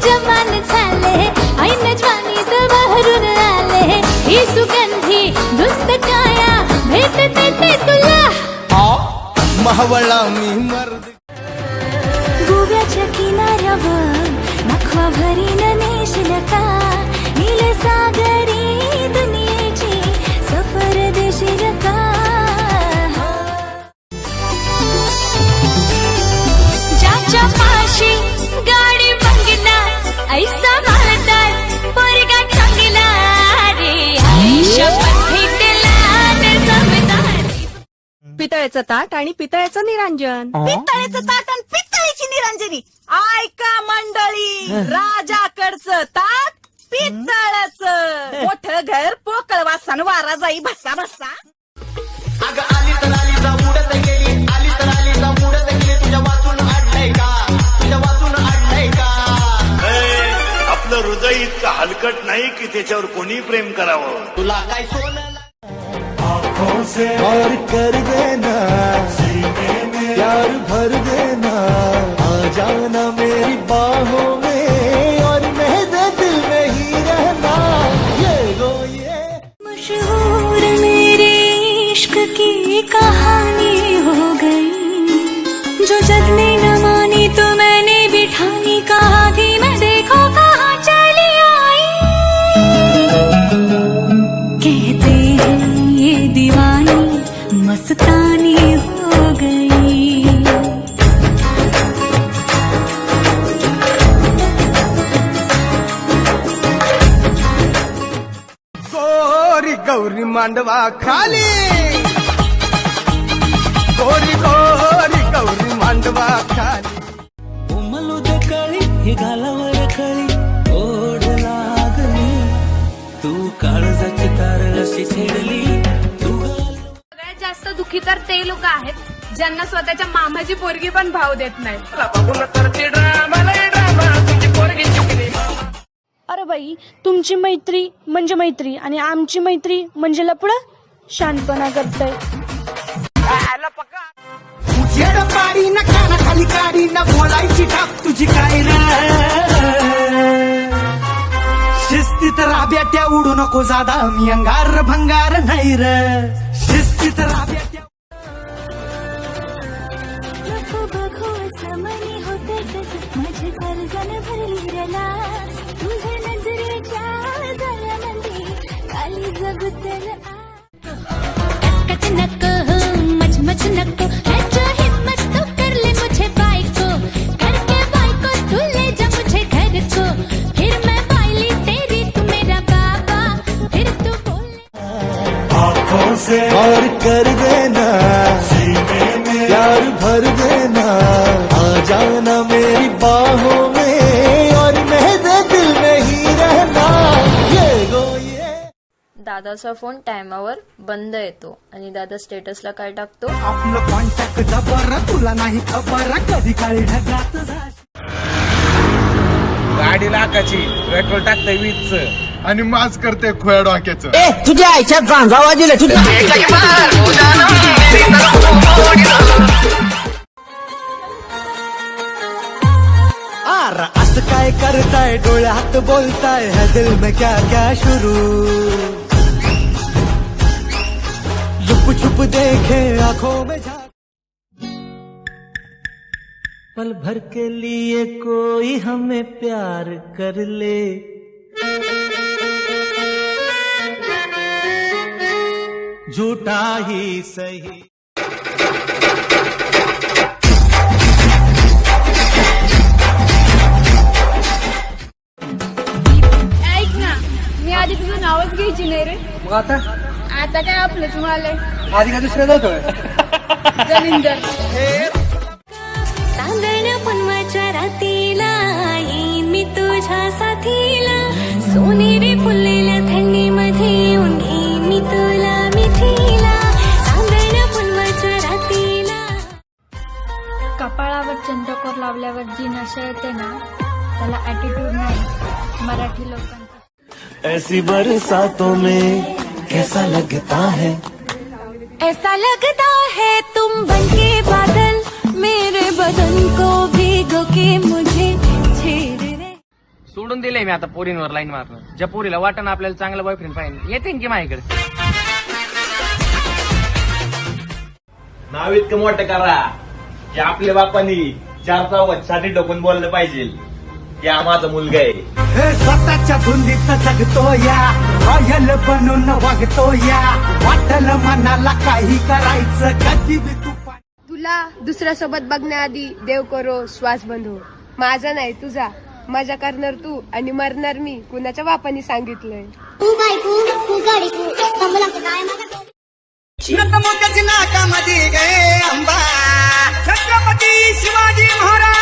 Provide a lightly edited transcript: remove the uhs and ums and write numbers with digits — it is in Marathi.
जमान झाले ऐन जवानीत बहरून आले ही सुगंधी धुंद काया भेटते ते तुला महावळा मी मर्द गोव्याच्या किनाऱ्यावर नखवा भरीन नेशील का नील सागरी दुनियेची सफर देशील का ज्याच्या पाशी गाडी बंगला ऐसा मालदार पोरगा चांगला रे आयुष्यात भेटला न समदार पितळेचं ताट आणि पितळेचं निरांजन. पितळेचं ताट आणि पितळेची निरांजनी. ऐका मंडळी, राजाकडचं ताट पितळाचं. मोठं घर पोकळ वासन वारा जाई भसा भसा. अगं आली तर आली जा उडत गेली आली तर आली जा उडत गेली तुझ्या वाचून आडलंय का तुझ्या वाचून आडलंय का आपलं हृदय इतकं हलकट नाही की त्याच्यावर कोणी प्रेम करावं. तुला काय सोनं आँखों से और कर देना सीने में प्यार भर देना आ जाना मेरी बाहों में और मेरे दिल में ही रहना ये गो ये मशहूर मेरे इश्क की कहानी हो गई जो जग ने न मानी तो मैंने भी ठानी कहा थी मैं देखो कहाँ चली आई कहते हैं ये दीवानी मस्तानी हो गई. गोरी गौरी मांडवा खाली गोरी गोरी गौरी मांडवा खाली उमलू दे कळी ही गालावर कळी ओढ लागली तू काळजाची तार अशी छेडली सगळ्यात जास्त दुखी तर ते लोक आहेत ज्यांना स्वतःच्या मामाची पोरगी पण भाव देत नाही. अरे बाई, तुमची मैत्री म्हणजे मैत्री आणि आमची मैत्री म्हणजे लपडं. शांतपणा करताय. पाडी ना खाना खाली काढी ना बोलायची टाक तुझी काय रे शिस्तीत राब्याट्या उडू नको जादा मी अंगार भंगार नाही रे शिस्तीत राब्याट्या नको बघू असं मनी होते तसं माझे कर्जन भरली रलास तुझ्या नजरेच्या दरमध्ये खाली जगतल कच नको मच मच नको ऐसा हिम्मत तो कर ले मुझे बाइको करके बाइको तू ले जा मुझे घर को फिर मैं बाइली तेरी तू मेरा बाबा फिर तू बोले आँखों से और कर देना सीने में प्यार भर देना आ जाना मेरी बाहों में और मेरे दिल में ही रहना ये गो ये. दादाचा फोन टायमावर बंद येतो आणि दादा स्टेटसला काय टाकतो आपलं कॉन्टॅक्ट जबर तुला नाही खबर कधी काळी ढगात गाडी लाखाची पेट्रोल टाकतंय 20 आणि माज करते खोया डोक्याचं. तुझ्या आईच्या गांजा वाजले तुझ्या असं काय करताय डोळ्यात बोलताय है दिल में क्या क्या शुरू लुप छुप देखे आंखों में झांक पल भर के लिए कोई हमें प्यार कर ले झूठा ही सही. ऐक ना, मी आधी तुझं नावच घ्यायची नाही रे. मग आता काय आपलंच मिळालंय. आधी का दुसऱ्या जातोय जलिंदर. चांदण पुनवाच्या रातीला येईन मी तुझ्या साथीला सोनेरी फुललेल्या थंडीमध्ये येऊन घेईन मी तुला मिठीला चांदण पुनवाच्या रातीला. कपाळावर चंद्रकोर लावल्यावर जी नशा येते ना त्याला ॲटिट्यूड नाही मराठी लोकांचा. ऐसी बरसातों में कैसा लगता है ऐसा लगता है तुम बनके बादल मेरे बदन को भिगो के मुझे छेड़ रहे. सोडून दिले मी आता पोरींवर लाईन मारणं. ज्या पोरीला वाटण आपल्याला चांगला बॉयफ्रेंड पाहिजे येते की माझ्याकडे. नाव इतकं मोठं करा की आपल्या बापानी 4 चौघात साठी डोकून बोललं पाहिजे की हा माझा मुलगा आहे. स्वतःच्या धुंदीत जगतो या, रॉयल बनून वागतो या, वाटल मनाला काही करायचं कधी बी तू. तुला दुसऱ्यासोबत बघण्याआधी देव करो श्वास बंधो. माझा नाही तुझा, मजा करणार तू आणि मरणार मी, कुणाच्या बापानी सांगितलंय. नतमोक्याची नाकामध्ये गे अंबा, छत्रपती शिवाजी महाराज.